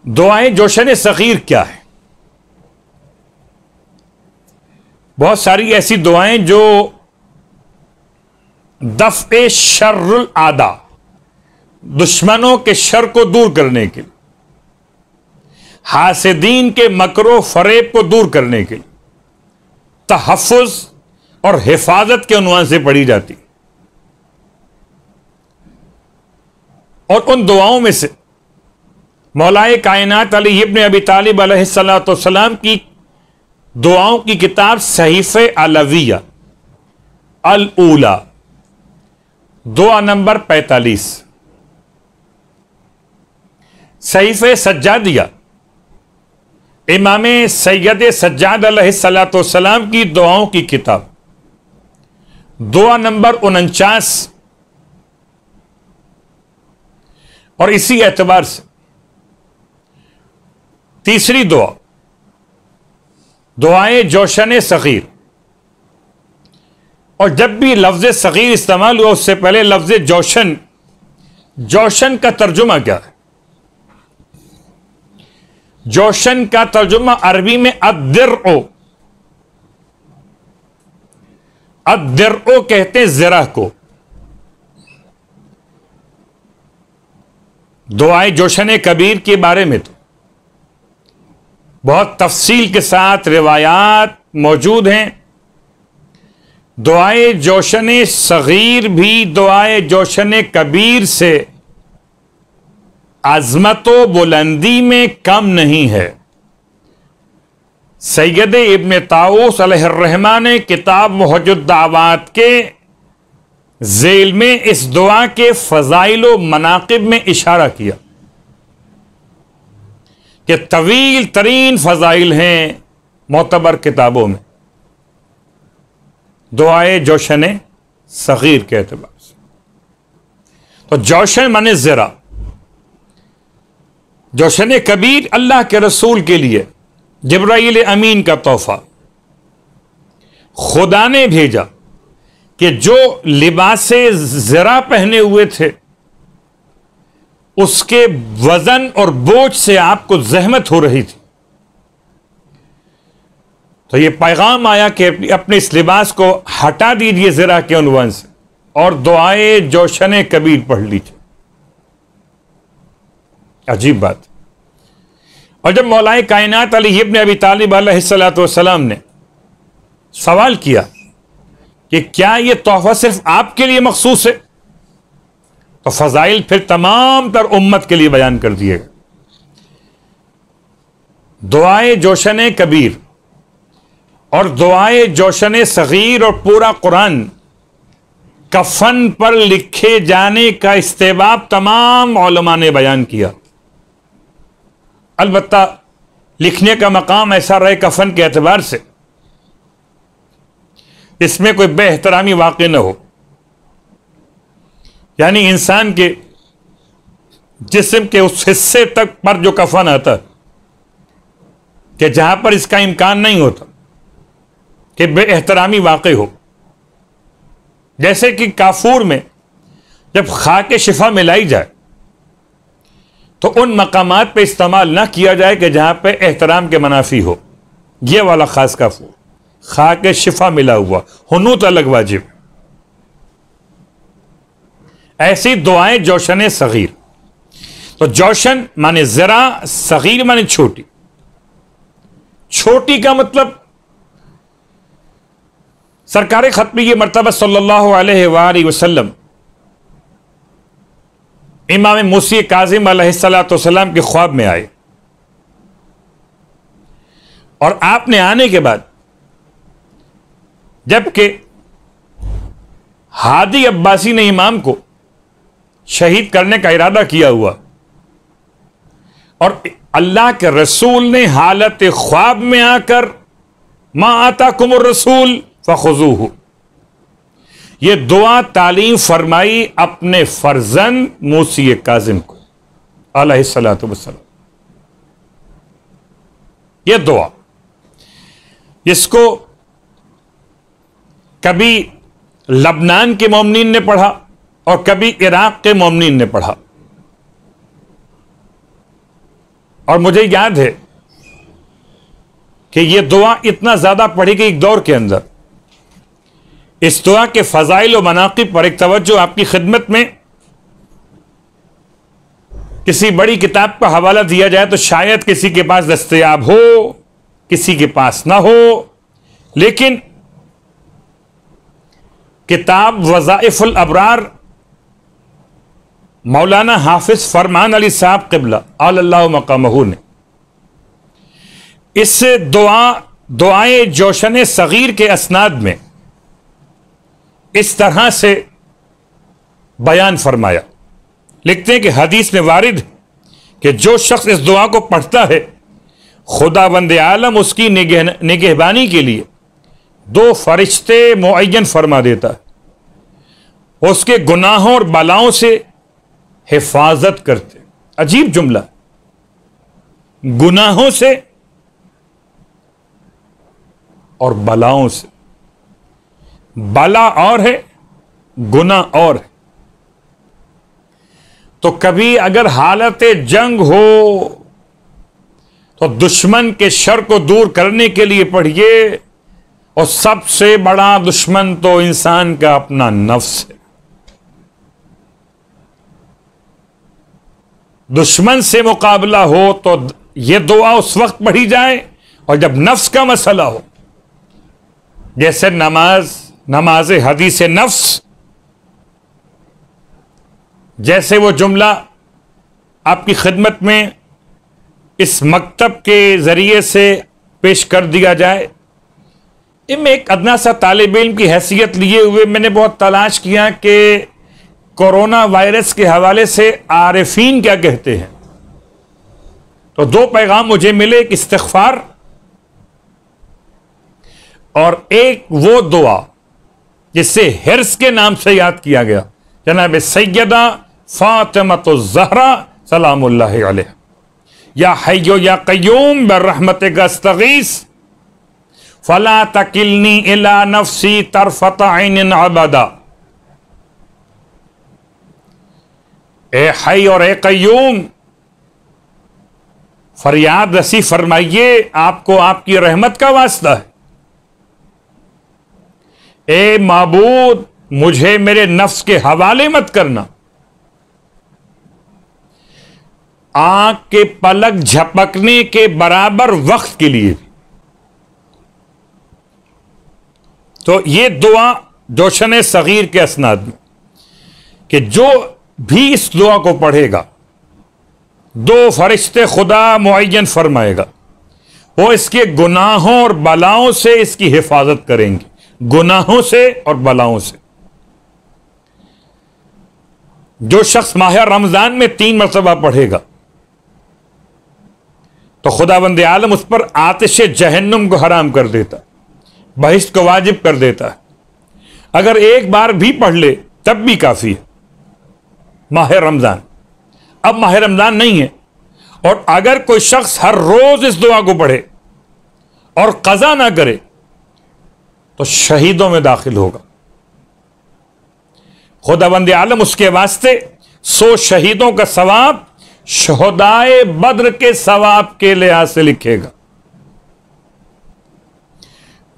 दुआएं जोशन सगीर क्या है? बहुत सारी ऐसी दुआएं जो दफ़े शर्रुल आदा, दुश्मनों के शर को दूर करने के लिए, हासिदीन के मकरो फरेब को दूर करने के लिए तहफ़्फ़ुज़ और हिफाजत के उन्वान से पढ़ी जाती। और उन दुआओं में से मौलाए कायनात अली इब्न अबी तालिब अलैहिस्सलाम की दुआओं की किताब सहीफ़े अलविया अल ऊला, दुआ नंबर 45, सहीफ़े सज्जादिया इमाम सैयद सज्जाद अलैहिस्सलाम की दुआओं की किताब, दुआ नंबर 49। और इसी एतबार से तीसरी दुआ दुआए जोशन सगीर। और जब भी लफ्ज सगीर इस्तेमाल हुआ उससे पहले लफ्ज जोशन, जोशन का तर्जुमा क्या है? जोशन का तर्जुमा अरबी में अद्दिर्ओ, अद्दिर्ओ कहते हैं ज़रा को। दुआए जोशन कबीर के बारे में तो बहुत तफसील के साथ रिवायात मौजूद हैं। दुआए जोशन सगीर भी दुआए जोशन कबीर से अज़मतो बुलंदी में कम नहीं है। सैयद इब्न ताऊस अलैहिर्रहमान ने किताब मुहज्जुद्दावात के ज़ेल में इस दुआ के फ़ज़ाइल व मनाक़िब में इशारा किया कि तवील तरीन फ़ज़ाइल हैं मोतबर किताबों में दुआए जोशन सगीर के एतबार से। तो जोशन माने ज़रा, जोशन कबीर अल्लाह के रसूल के लिए जिब्राईल अमीन का तोहफा। खुदा ने भेजा कि जो लिबासे ज़रा पहने हुए थे उसके वजन और बोझ से आपको जहमत हो रही थी, तो यह पैगाम आया कि अपने इस लिबास को हटा दीजिए ज़रा के उन्वान से और दुआए जोशन कबीर पढ़ लीजिए। अजीब बात। और जब मौलाए कायनात अली इब्न अबी तालिब अलैहिस्सलाम ने सवाल किया कि क्या यह तोहफा सिर्फ आपके लिए मखसूस है, तो फ़ज़ाइल फिर तमाम तर उम्मत के लिए बयान कर दिएगा। दुआए जोशन कबीर और दुआए जोशन सगीर और पूरा कुरान कफन पर लिखे जाने का इस्तेबाब तमाम उलमा ने बयान किया। अलबत्ता लिखने का मकाम ऐसा रहे कफन के एतबार से इसमें कोई बेहतरामी वाक़ई न हो, यानी इंसान के जिस्म के उस हिस्से तक पर जो कफन आता कि जहां पर इसका इम्कान नहीं होता कि बेहतरामी वाक़ई हो। जैसे कि काफूर में जब खाके शिफा मिलाई जाए तो उन मकामात पे इस्तेमाल ना किया जाए कि जहां पे एहतराम के मनाफी हो। ये वाला खास काफूर खाके शिफा मिला हुआ, हुनूत अलग वाजिब। ऐसी दुआएं जोशन सगीर। तो जोशन माने जरा, सगीर माने छोटी। छोटी का मतलब सरकार खत्मी मर्तबा सल्लल्लाहु अलैहि वसल्लम इमाम मूसी काजिम अलैहिस्सलाम के ख्वाब में आए और आपने आने के बाद जबकि हादी अब्बासी ने इमाम को शहीद करने का इरादा किया हुआ और अल्लाह के रसूल ने हालत ख्वाब में आकर मा आताकुमुर रसूल फखुजूहु, ये दुआ तालीम फरमाई अपने फर्जंद मूसी काजिम को अलैहिस्सलातु वस्सलाम। यह दुआ इसको कभी लबनान के मोमिनीन ने पढ़ा और कभी इराक के मोमिनीन ने पढ़ा। और मुझे याद है कि यह दुआ इतना ज्यादा पढ़ी गई एक दौर के अंदर। इस दुआ के फजाइल और मनाकिब पर एक तवज्जो आपकी खिदमत में किसी बड़ी किताब का हवाला दिया जाए तो शायद किसी के पास दस्तयाब हो, किसी के पास ना हो, लेकिन किताब वज़ाइफुल अबरार मौलाना हाफिज फरमान अली साहब क़िबला अल्लाह मक़ामहू ने इस दुआए जोशन सगीर के असनाद में इस तरह से बयान फरमाया। लिखते हैं कि हदीस में वारिद कि जो शख्स इस दुआ को पढ़ता है खुदावंद आलम उसकी निगहबानी के लिए 2 फरिश्ते मुअय्यन फरमा देता है, उसके गुनाहों और बलाओं से हिफाजत करते। अजीब जुमला, गुनाहों से और बलाओं से। बला और है, गुनाह और है। तो कभी अगर हालत जंग हो तो दुश्मन के शर को दूर करने के लिए पढ़िए, और सबसे बड़ा दुश्मन तो इंसान का अपना नफ्स है। दुश्मन से मुकाबला हो तो यह दुआ उस वक्त पढ़ी जाए और जब नफ्स का मसला हो, जैसे नमाज हदीस नफ्स, जैसे वो जुमला आपकी खिदमत में इस मकतब के जरिए से पेश कर दिया जाए। मैं एक अदना सा तालिब इल्म की हैसियत लिए हुए मैंने बहुत तलाश किया कि कोरोना वायरस के हवाले से आरिफीन क्या कहते हैं। तो 2 पैगाम मुझे मिले, एक इस्तिग़फ़ार और एक वो दुआ जिसे हिर्स के नाम से याद किया गया, जनाब सैयदा फातिमतुज़ ज़हरा सलामुल्लाहि अलैहा, या हय्यो या क़य्यूम बिर्रहमतिका अस्तगीस फला तकिलनी इला नफ्सी तरफत ऐनिन अबदा। ए हय और ए क़य्यूम, फरियाद रसी फरमाइए, आपको आपकी रहमत का वास्ता है। ए माबूद, मुझे मेरे नफ्स के हवाले मत करना। आंख के पलक झपकने के बराबर वक्त के लिए। तो ये दुआ जोशन सगीर के असनाद में कि जो भी इस दुआ को पढ़ेगा 2 फरिश्ते खुदा मुअय्यन फरमाएगा, वो इसके गुनाहों और बलाओं से इसकी हिफाजत करेंगे, गुनाहों से और बलाओं से। जो शख्स माह रमजान में 3 मरतबा पढ़ेगा तो खुदावंद आलम उस पर आतिश जहन्नुम को हराम कर देता, बहिश्त को वाजिब कर देता है। अगर एक बार भी पढ़ ले तब भी काफी है। माह रमजान, अब माह रमजान नहीं है, और अगर कोई शख्स हर रोज इस दुआ को पढ़े और कज़ा ना करे तो शहीदों में दाखिल होगा। खुदावंद आलम उसके वास्ते 100 शहीदों का सवाब शहदाए बद्र के सवाब के लिहाज से लिखेगा।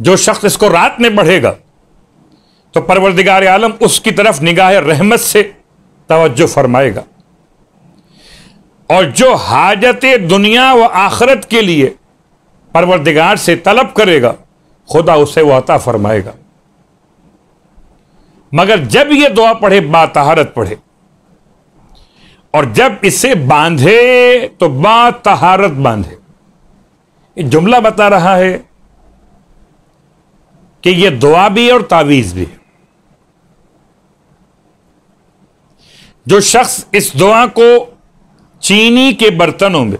जो शख्स इसको रात में पढ़ेगा तो परवरदिगार आलम उसकी तरफ निगाह रहमत से तवज्जो फरमाएगा, और जो हाजत दुनिया व आखिरत के लिए परवरदिगार से तलब करेगा खुदा उसे वो अता फरमाएगा। मगर जब यह दुआ पढ़े बातहारत पढ़े, और जब इसे बांधे तो बातहारत बांधे। ये जुमला बता रहा है कि यह दुआ भी और तावीज भी। जो शख्स इस दुआ को चीनी के बर्तनों में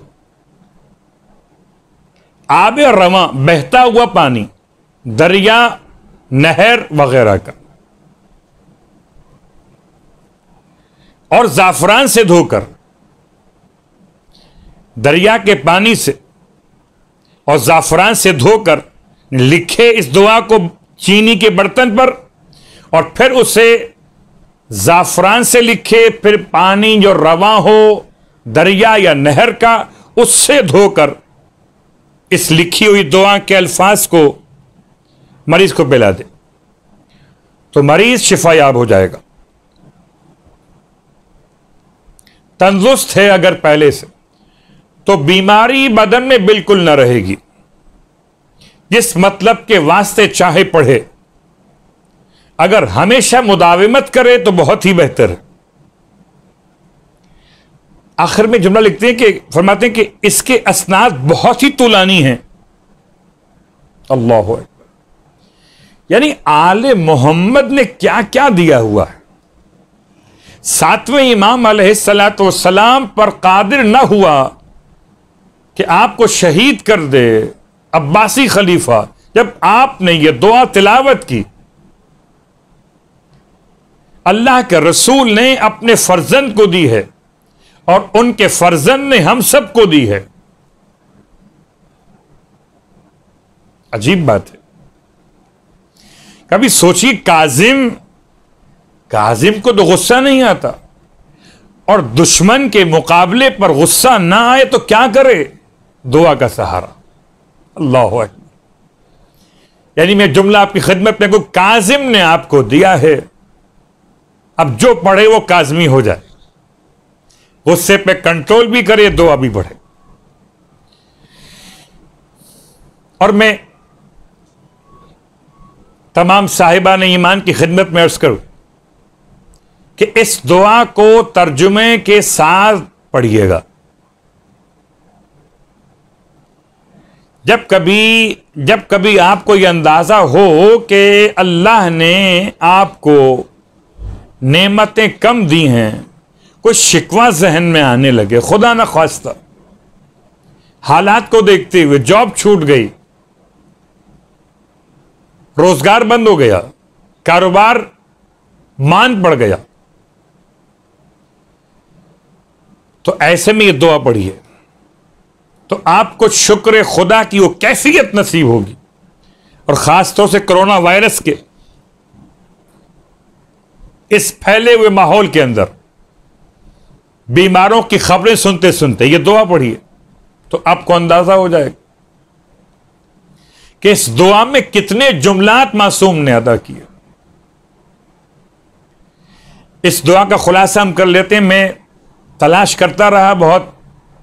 आब रवा, बहता हुआ पानी, दरिया, नहर वगैरह का, और जाफरान से धोकर, दरिया के पानी से और जाफरान से धोकर लिखे इस दुआ को चीनी के बर्तन पर, और फिर उसे जाफरान से लिखे, फिर पानी जो रवा हो दरिया या नहर का, उससे धोकर इस लिखी हुई दुआ के अल्फाज को मरीज को पिला दे तो मरीज शिफायाब हो जाएगा। तंदुरुस्त है अगर पहले से तो बीमारी बदन में बिल्कुल न रहेगी। जिस मतलब के वास्ते चाहे पढ़े, अगर हमेशा मुदाविमत करे तो बहुत ही बेहतर है। आखिर में जुमला लिखते हैं कि फरमाते हैं कि इसके असनाद बहुत ही तुलानी हैं। अल्लाह अकबर। यानी आले मोहम्मद ने क्या क्या दिया हुआ है। सातवें इमाम अलैहिस्सलातु वस्सलाम पर कादिर न हुआ कि आपको शहीद कर दे अब्बासी खलीफा, जब आपने ये दुआ तिलावत की। अल्लाह के रसूल ने अपने फर्जंद को दी है और उनके फर्जंद ने हम सबको दी है। अजीब बात है। कभी सोचिए, काजिम को तो गुस्सा नहीं आता और दुश्मन के मुकाबले पर गुस्सा ना आए तो क्या करे? दुआ का सहारा। अल्लाह अकबर। यानी मैं जुमला आपकी खिदमत में, को काजिम ने आपको दिया है, अब जो पढ़े वो काजमी हो जाए, गुस्से पे कंट्रोल भी करे, दुआ भी पढ़े। और मैं तमाम साहिबान ईमान की खिदमत में अर्ज करूं कि इस दुआ को तर्जुमे के साथ पढ़िएगा। जब कभी आपको यह अंदाजा हो कि अल्लाह ने आपको नेमतें कम दी हैं, कुछ शिकवा जहन में आने लगे, खुदा न ख्वास्ता हालात को देखते हुए जॉब छूट गई, रोजगार बंद हो गया, कारोबार मान पड़ गया, तो ऐसे में ये दुआ पढ़िए तो आपको शुक्र खुदा की वो कैफियत नसीब होगी। और खासतौर से कोरोना वायरस के इस फैले हुए माहौल के अंदर बीमारों की खबरें सुनते सुनते ये दुआ पढ़िए तो आपको अंदाजा हो जाएगा कि इस दुआ में कितने जुमलात मासूम ने अदा किए। इस दुआ का खुलासा हम कर लेते हैं। मैं तलाश करता रहा बहुत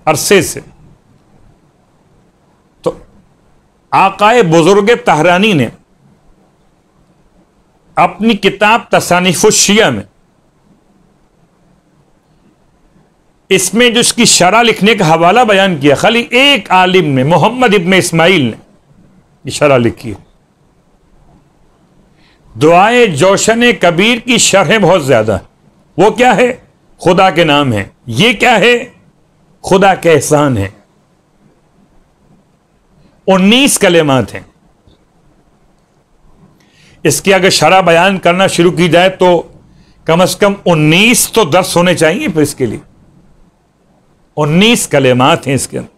अरसे से, तो आकाए बुजुर्ग तहरानी ने अपनी किताब तसानिफुश शिया में इसमें जो इसकी शरह लिखने का हवाला बयान किया, खाली एक आलिम ने, मोहम्मद इब्न इस्माइल ने ये शरह लिखी है। दुआए जोशन कबीर की शरह बहुत ज्यादा है। वो क्या है? खुदा के नाम है। ये क्या है? खुदा के एहसान है। 19 कलेमात हैं। इसकी अगर शरह बयान करना शुरू की जाए तो कम से कम 19 तो दर्स होने चाहिए। फिर इसके लिए 19 कलेमात हैं इसके अंदर।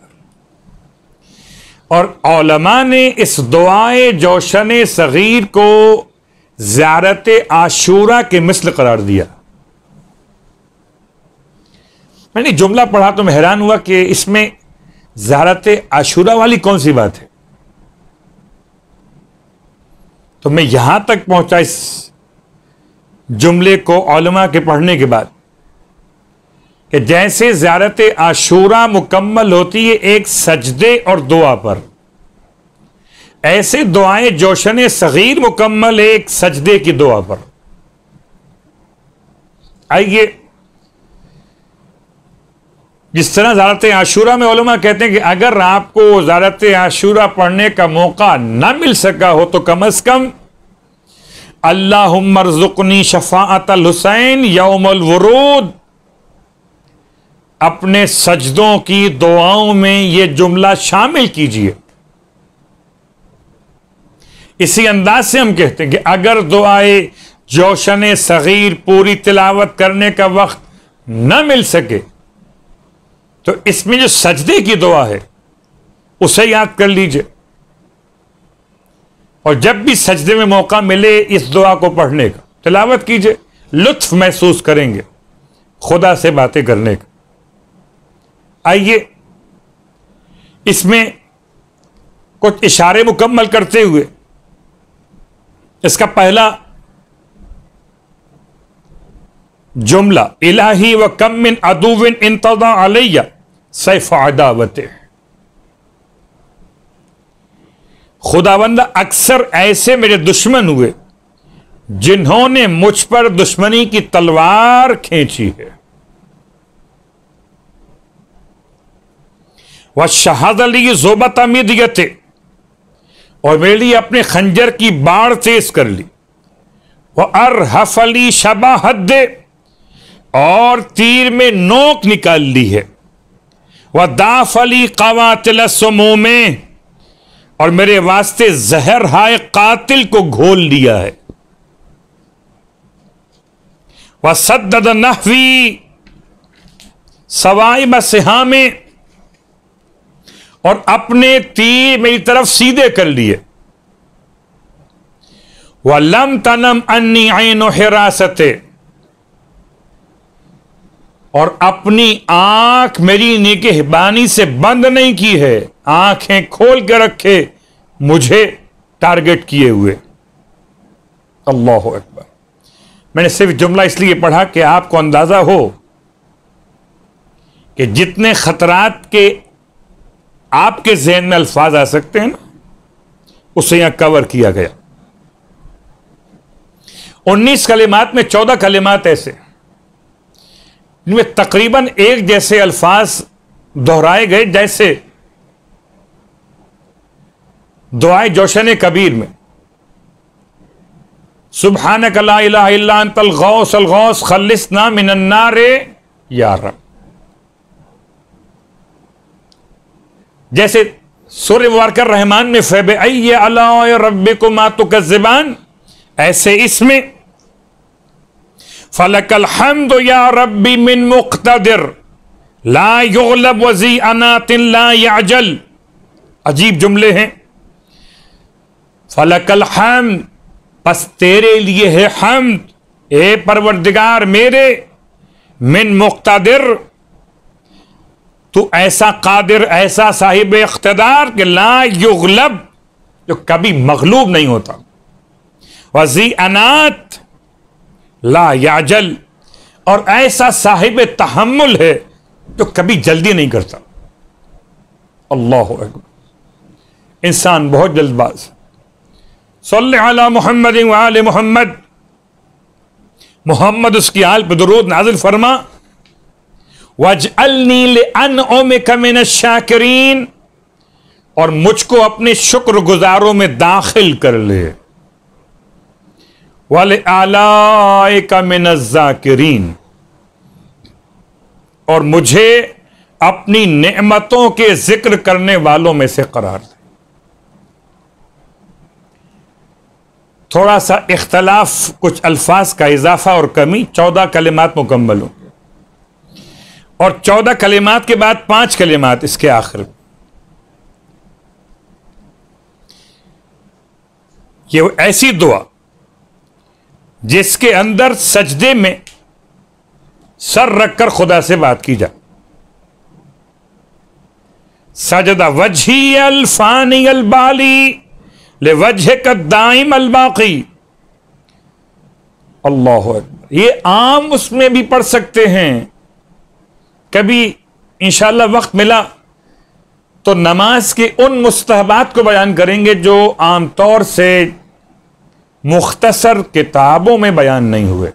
और औलमा ने इस दुआए जोशन सगीर को ज़ियारत आशूरा के मिसल करार दिया। मैंने जुमला पढ़ा तो मैं हैरान हुआ कि इसमें ज़ियारत आशूरा वाली कौन सी बात है। तो मैं यहां तक पहुंचा इस जुमले को औलमा के पढ़ने के बाद कि जैसे ज़ियारत आशूरा मुकम्मल होती है एक सजदे और दुआ पर, ऐसे दुआएं जोशन सगीर मुकम्मल है एक सजदे की दुआ पर। आइए, जिस तरह ज़ियारत आशूरा में उलमा कहते हैं कि अगर आपको ज़ियारत आशूरा पढ़ने का मौका ना मिल सका हो तो कम अज कम अल्लाहुम्मा रज़ुक़नी शफ़ाअतल हुसैन यौमुल वुरूद अपने सजदों की दुआओं में यह जुमला शामिल कीजिए। इसी अंदाज से हम कहते हैं कि अगर दुआए जोशन सगीर पूरी तिलावत करने का वक्त न मिल सके तो इसमें जो सजदे की दुआ है उसे याद कर लीजिए। और जब भी सजदे में मौका मिले इस दुआ को पढ़ने का तिलावत कीजिए, लुत्फ महसूस करेंगे खुदा से बातें करने का। आइए इसमें कुछ इशारे मुकम्मल करते हुए इसका पहला जुमला, इलाही व कम मिन अदुविन इंतज़ा अलैया सैफ अदावते, खुदावंदा अक्सर ऐसे मेरे दुश्मन हुए जिन्होंने मुझ पर दुश्मनी की तलवार खींची है। वह शहादली ज़ुबत मिदियते, और मेरे लिए अपने खंजर की बाढ़ तेज कर ली। वह अरहफली शबाहद, और तीर में नोक निकाल ली है। वह दाफली कवातिल सुमूमे, और मेरे वास्ते जहर हाय कातिल को घोल लिया है। वह सद्दद नहवी सवाइब सिहामे, और अपने तीर मेरी तरफ सीधे कर लिए। वह लम तनम अन्नी ऐनो हिरासते, और अपनी आंख मेरी निगहबानी से बंद नहीं की है, आंखें खोल के रखे मुझे टारगेट किए हुए। अल्लाह अकबर। मैंने सिर्फ जुमला इसलिए पढ़ा कि आपको अंदाजा हो कि जितने खतरात के आपके जहन में अल्फाज आ सकते हैं ना, उसे यहां कवर किया गया। 19 कलिमात में 14 कलिमात ऐसे इनमें तकरीबन एक जैसे अल्फाज दोहराए गए, जैसे दुआए जोशन कबीर में सुब्हानक ला इलाहा इल्ला अंतल गौस अल गौस खल्लिसना मिनन नार या रब, जैसे सूरह मुबारक रहमान में फबअय्यि आलाइ रब्बिकुमा तुकज़्ज़िबान, ऐसे इसमें फलकल हम्दु या रब्बी मिन मुक़्तदिर ला युग़लब वज़ी अनातिन ला याजल। अजीब जुमले हैं। फलकल हम्द, बस तेरे लिए है हम्द ए परवरदिगार मेरे, मिन मुक़्तदिर, तू ऐसा कादिर, ऐसा साहिब इख्तिदार कि ला युग़लब, जो कभी मग़लूब नहीं होता, वज़ी अनात ला याजल, और ऐसा साहिब तहम्मुल है जो कभी जल्दी नहीं करता। अल्लाह अकबर। इंसान बहुत जल्दबाज। सल्ले अला मुहम्मद व आले मुहम्मद, मोहम्मद उसकी आल पर दुरूद नाज़िल फरमा। वजअलनी लिअनउमिका मिनश शाकिरीन, और मुझको अपने शुक्रगुजारों में दाखिल कर ले। वाले आलाइका मिनज़ ज़ाकिरीन, और मुझे अपनी नेमतों के जिक्र करने वालों में से करार दे। थोड़ा सा इख्तलाफ, कुछ अल्फाज का इजाफा और कमी, 14 कलिमात मुकम्मल हो, और 14 कलिमात के बाद 5 कलिमात इसके आखिर। ये ऐसी दुआ जिसके अंदर सजदे में सर रखकर खुदा से बात की जाए। सजदा वजही अल फानी अल बाली ले वजह का दाइम अल बाकी। अल्लाह अकबर। ये आम उसमें भी पढ़ सकते हैं। कभी इंशाअल्लाह वक्त मिला तो नमाज के उन मुस्तहबात को बयान करेंगे जो आमतौर से मुख्तसर किताबों में बयान नहीं हुए।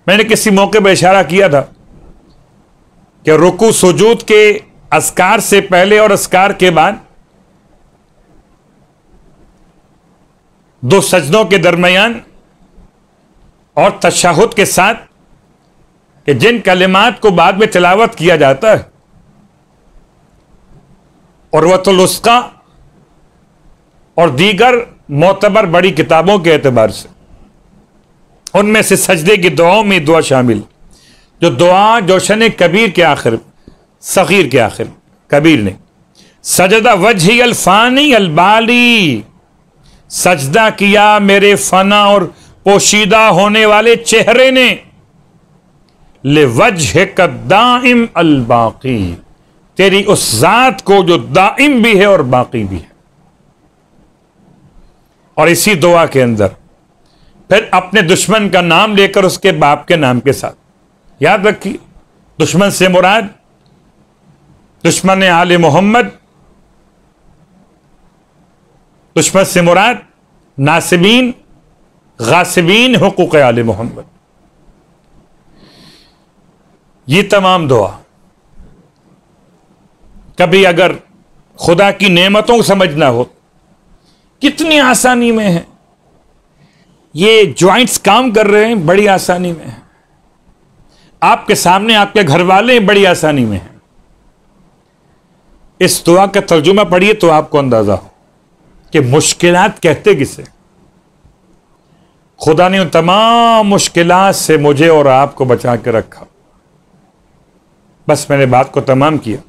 मैंने किसी मौके पर इशारा किया था कि रुकू सुजूद के अस्कार से पहले और अस्कार के बाद 2 सजदों के दरमियान और तशहुद के साथ कि जिन कलिमात को बाद में तिलावत किया जाता है, उर्वतुल वुस्का और दीगर मोतबर बड़ी किताबों के एतबार से, उनमें से सजदे की दुआओं में दुआ शामिल, जो दुआ जोशन कबीर के आखिर, सगीर के आखिर, कबीर ने सजदा वजही अल फानी अल बाली, सजदा किया मेरे फना और पोशीदा होने वाले चेहरे ने, ले वजह का दाइम अल बाकी, तेरी उस जात को जो दाइम भी है और बाकी भी है। और इसी दुआ के अंदर फिर अपने दुश्मन का नाम लेकर उसके बाप के नाम के साथ, याद रखिए, दुश्मन से मुराद दुश्मन आले मोहम्मद, दुश्मन से मुराद नासिबीन गासिबीन हुकूक आले मोहम्मद। ये तमाम दुआ कभी अगर खुदा की नेमतों को समझना हो, कितनी आसानी में है, ये ज्वाइंट्स काम कर रहे हैं, बड़ी आसानी में है, आपके सामने आपके घर वाले बड़ी आसानी में हैं। इस दुआ का तर्जुमा पढ़िए तो आपको अंदाजा हो कि मुश्किलात कहते किसे। खुदा ने उन तमाम मुश्किलात से मुझे और आपको बचा के रखा। बस मैंने बात को तमाम किया।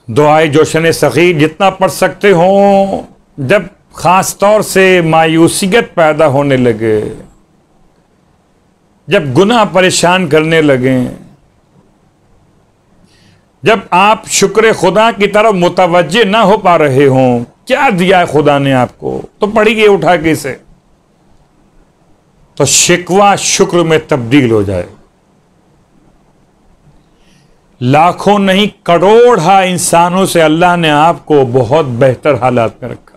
दुआए जोशन सगीर जितना पढ़ सकते हो, जब खास तौर से मायूसियत पैदा होने लगे, जब गुनाह परेशान करने लगे, जब आप शुक्र खुदा की तरफ मुतवज्जे ना हो पा रहे हो, क्या दिया है खुदा ने आपको, तो पढ़िए उठा के इसे, तो शिकवा शुक्र में तब्दील हो जाए। लाखों नहीं करोड़ इंसानों से अल्लाह ने आपको बहुत बेहतर हालात में रखा।